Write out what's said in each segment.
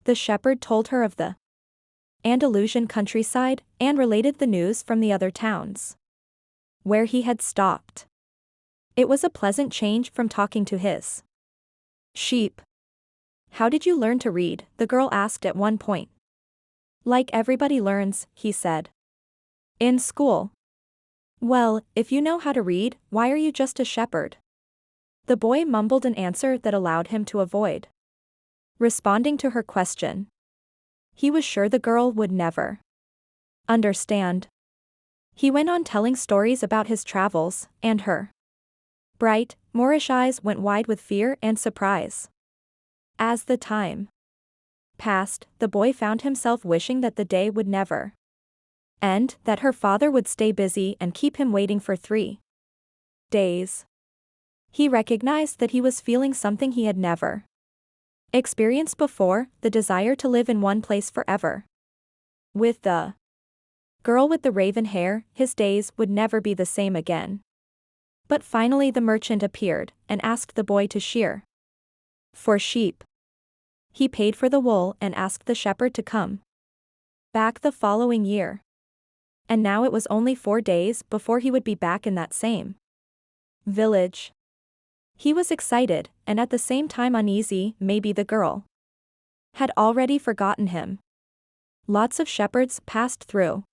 The shepherd told her of the Andalusian countryside and related the news from the other towns where he had stopped. It was a pleasant change from talking to his sheep. "How did you learn to read?" the girl asked at one point. "Like everybody learns," he said. "In school." "Well, if you know how to read, why are you just a shepherd?" The boy mumbled an answer that allowed him to avoid responding to her question. He was sure the girl would never understand. He went on telling stories about his travels, and her bright, Moorish eyes went wide with fear and surprise. As the time passed, the boy found himself wishing that the day would never end, that her father would stay busy and keep him waiting for 3 days. He recognized that he was feeling something he had never experienced before, the desire to live in one place forever. With the girl with the raven hair, his days would never be the same again. But finally the merchant appeared, and asked the boy to shear for sheep. He paid for the wool and asked the shepherd to come back the following year. And now it was only 4 days before he would be back in that same village. He was excited, and at the same time uneasy. Maybe the girl had already forgotten him. Lots of shepherds passed through,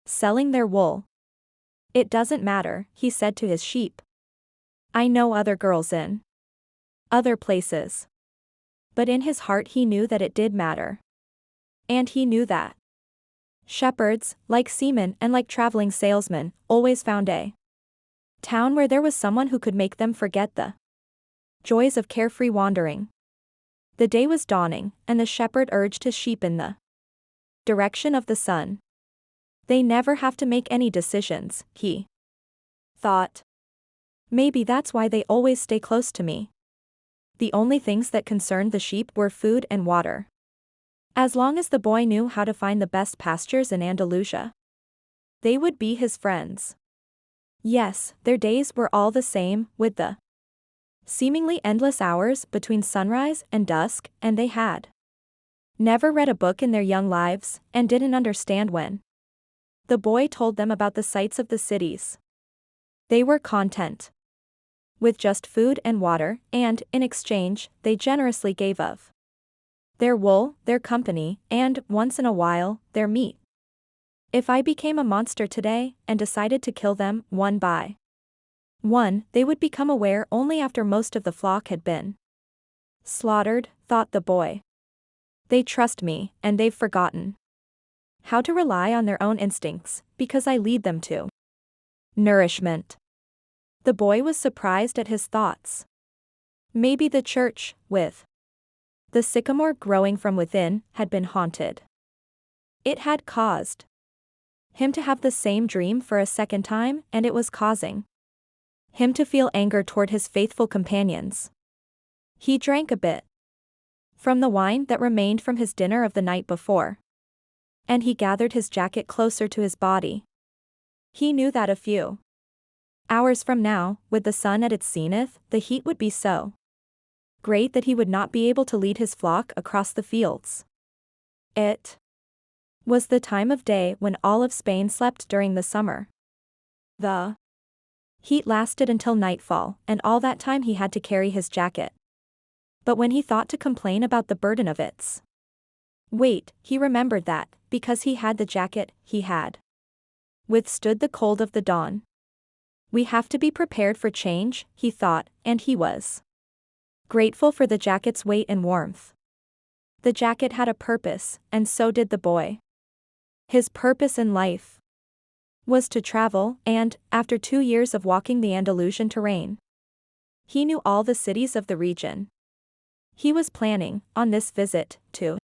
selling their wool. "It doesn't matter," he said to his sheep. "I know other girls in other places." But in his heart he knew that it did matter. And he knew that shepherds, like seamen and like traveling salesmen, always found a town where there was someone who could make them forget the joys of carefree wandering. The day was dawning, and the shepherd urged his sheep in the direction of the sun. They never have to make any decisions, he thought. Maybe that's why they always stay close to me. The only things that concerned the sheep were food and water. As long as the boy knew how to find the best pastures in Andalusia, they would be his friends. Yes, their days were all the same, with the seemingly endless hours between sunrise and dusk, and they had never read a book in their young lives, and didn't understand when the boy told them about the sights of the cities. They were content with just food and water, and, in exchange, they generously gave of their wool, their company, and, once in a while, their meat. If I became a monster today, and decided to kill them, one by one, they would become aware only after most of the flock had been slaughtered, thought the boy. They trust me, and they've forgotten how to rely on their own instincts, because I lead them to nourishment. The boy was surprised at his thoughts. Maybe the church, with the sycamore growing from within, had been haunted. It had caused him to have the same dream for a second time, and it was causing him to feel anger toward his faithful companions. He drank a bit from the wine that remained from his dinner of the night before, and he gathered his jacket closer to his body. He knew that a few hours from now, with the sun at its zenith, the heat would be so great that he would not be able to lead his flock across the fields. It was the time of day when all of Spain slept during the summer. The heat lasted until nightfall, and all that time he had to carry his jacket. But when he thought to complain about the burden of its weight, he remembered that, because he had the jacket, he had withstood the cold of the dawn. We have to be prepared for change, he thought, and he was grateful for the jacket's weight and warmth. The jacket had a purpose, and so did the boy. His purpose in life was to travel, and, after 2 years of walking the Andalusian terrain, he knew all the cities of the region. He was planning, on this visit, to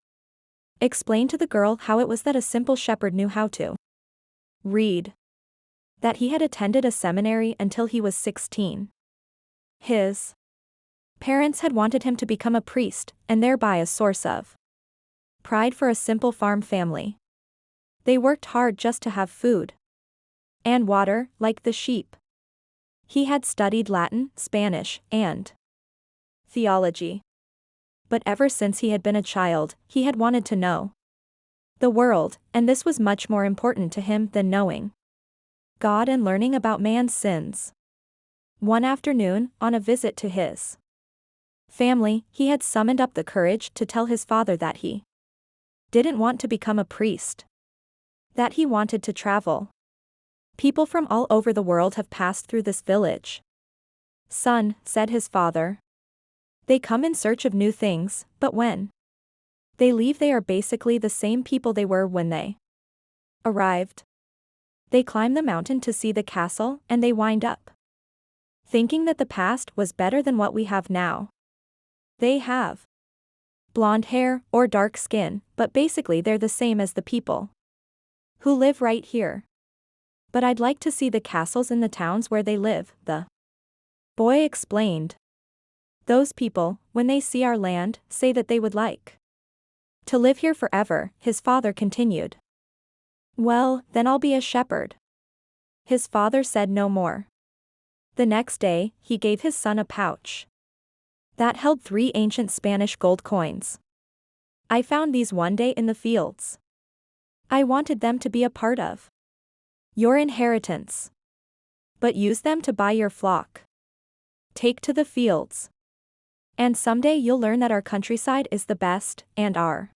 explain to the girl how it was that a simple shepherd knew how to read. That he had attended a seminary until he was 16. His parents had wanted him to become a priest, and thereby a source of pride for a simple farm family. They worked hard just to have food and water, like the sheep. He had studied Latin, Spanish, and theology. But ever since he had been a child, he had wanted to know the world, and this was much more important to him than knowing God and learning about man's sins. One afternoon, on a visit to his family, he had summoned up the courage to tell his father that he didn't want to become a priest, that he wanted to travel. People from all over the world have passed through this village. Son, said his father. They come in search of new things, but when they leave they are basically the same people they were when they arrived. They climb the mountain to see the castle and they wind up thinking that the past was better than what we have now. They have blonde hair or dark skin, but basically they're the same as the people who live right here. But I'd like to see the castles in the towns where they live, the boy explained. Those people, when they see our land, say that they would like to live here forever, his father continued. Well, then I'll be a shepherd. His father said no more. The next day, he gave his son a pouch that held 3 ancient Spanish gold coins. I found these one day in the fields. I wanted them to be a part of your inheritance. But use them to buy your flock. Take to the fields. And someday you'll learn that our countryside is the best, and our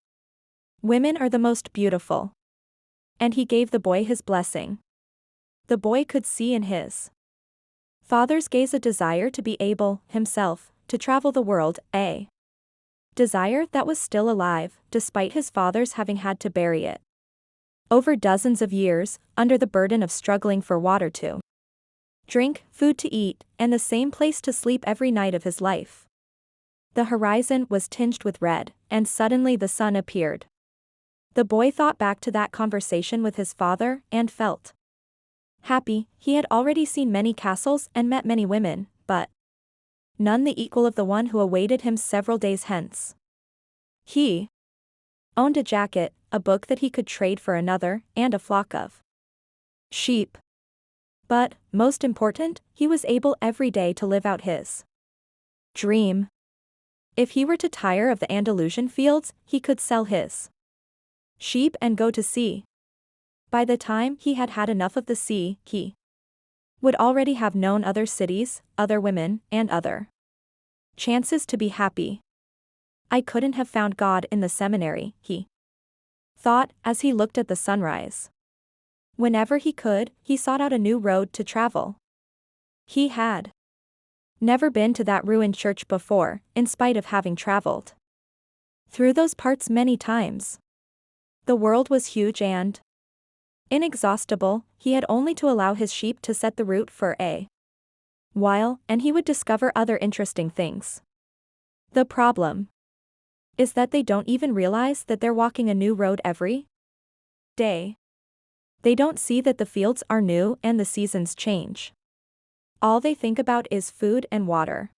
women are the most beautiful. And he gave the boy his blessing. The boy could see in his father's gaze a desire to be able, himself, to travel the world, a desire that was still alive, despite his father's having had to bury it over dozens of years, under the burden of struggling for water to drink, food to eat, and the same place to sleep every night of his life. The horizon was tinged with red, and suddenly the sun appeared. The boy thought back to that conversation with his father, and felt happy. He had already seen many castles and met many women, but none the equal of the one who awaited him several days hence. He owned a jacket, a book that he could trade for another, and a flock of sheep. But, most important, he was able every day to live out his dream. If he were to tire of the Andalusian fields, he could sell his sheep and go to sea. By the time he had had enough of the sea, he would already have known other cities, other women, and other chances to be happy. I couldn't have found God in the seminary, he thought, as he looked at the sunrise. Whenever he could, he sought out a new road to travel. He had never been to that ruined church before, in spite of having traveled through those parts many times. The world was huge and inexhaustible. He had only to allow his sheep to set the route for a while, and he would discover other interesting things. The problem is that they don't even realize that they're walking a new road every day. They don't see that the fields are new and the seasons change. All they think about is food and water.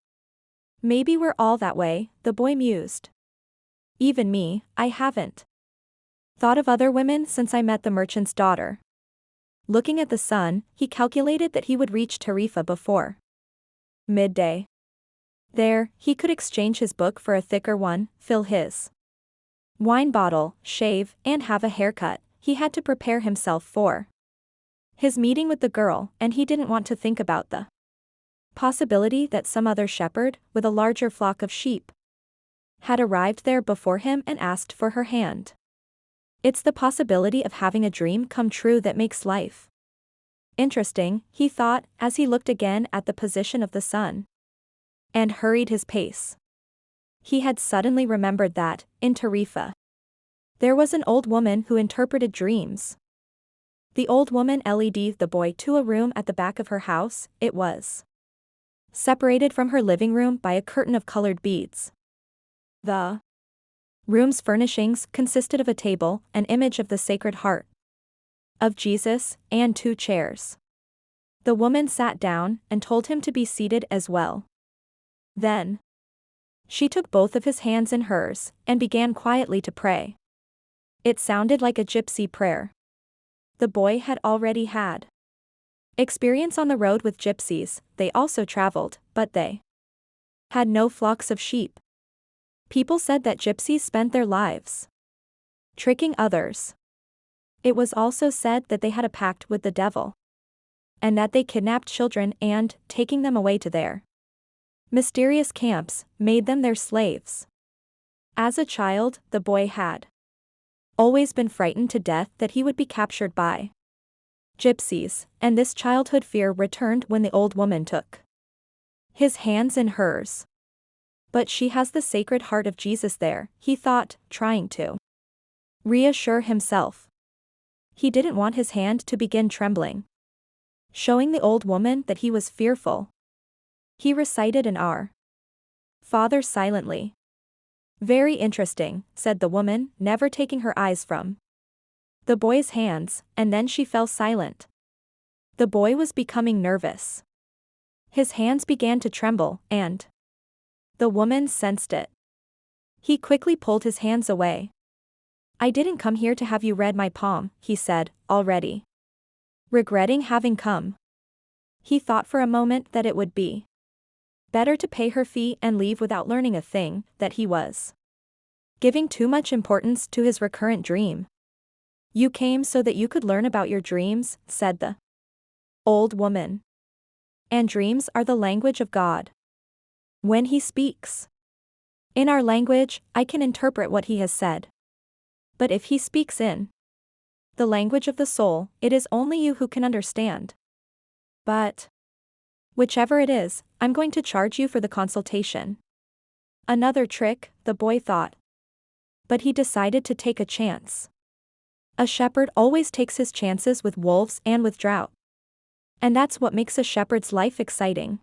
Maybe we're all that way, the boy mused. Even me, I haven't thought of other women since I met the merchant's daughter. Looking at the sun, he calculated that he would reach Tarifa before midday. There, he could exchange his book for a thicker one, fill his wine bottle, shave, and have a haircut. He had to prepare himself for his meeting with the girl, and he didn't want to think about the possibility that some other shepherd, with a larger flock of sheep, had arrived there before him and asked for her hand. It's the possibility of having a dream come true that makes life interesting, he thought, as he looked again at the position of the sun and hurried his pace. He had suddenly remembered that, in Tarifa, there was an old woman who interpreted dreams. The old woman led the boy to a room at the back of her house. It was separated from her living room by a curtain of colored beads. The room's furnishings consisted of a table, an image of the Sacred Heart of Jesus, and 2 chairs. The woman sat down and told him to be seated as well. Then she took both of his hands in hers and began quietly to pray. It sounded like a gypsy prayer. The boy had already had experience on the road with gypsies. They also traveled, but they had no flocks of sheep. People said that gypsies spent their lives tricking others. It was also said that they had a pact with the devil, and that they kidnapped children and, taking them away to their mysterious camps, made them their slaves. As a child, the boy had always been frightened to death that he would be captured by gypsies, and this childhood fear returned when the old woman took his hands in hers. But she has the Sacred Heart of Jesus there, he thought, trying to reassure himself. He didn't want his hand to begin trembling, showing the old woman that he was fearful. He recited an Our Father silently. Very interesting, said the woman, never taking her eyes from the boy's hands, and then she fell silent. The boy was becoming nervous. His hands began to tremble, and the woman sensed it. He quickly pulled his hands away. I didn't come here to have you read my palm, he said, already regretting having come. He thought for a moment that it would be better to pay her fee and leave without learning a thing, that he was giving too much importance to his recurrent dream. You came so that you could learn about your dreams, said the old woman. And dreams are the language of God. When he speaks in our language, I can interpret what he has said. But if he speaks in the language of the soul, it is only you who can understand. But whichever it is, I'm going to charge you for the consultation. Another trick, the boy thought. But he decided to take a chance. A shepherd always takes his chances with wolves and with drought. And that's what makes a shepherd's life exciting.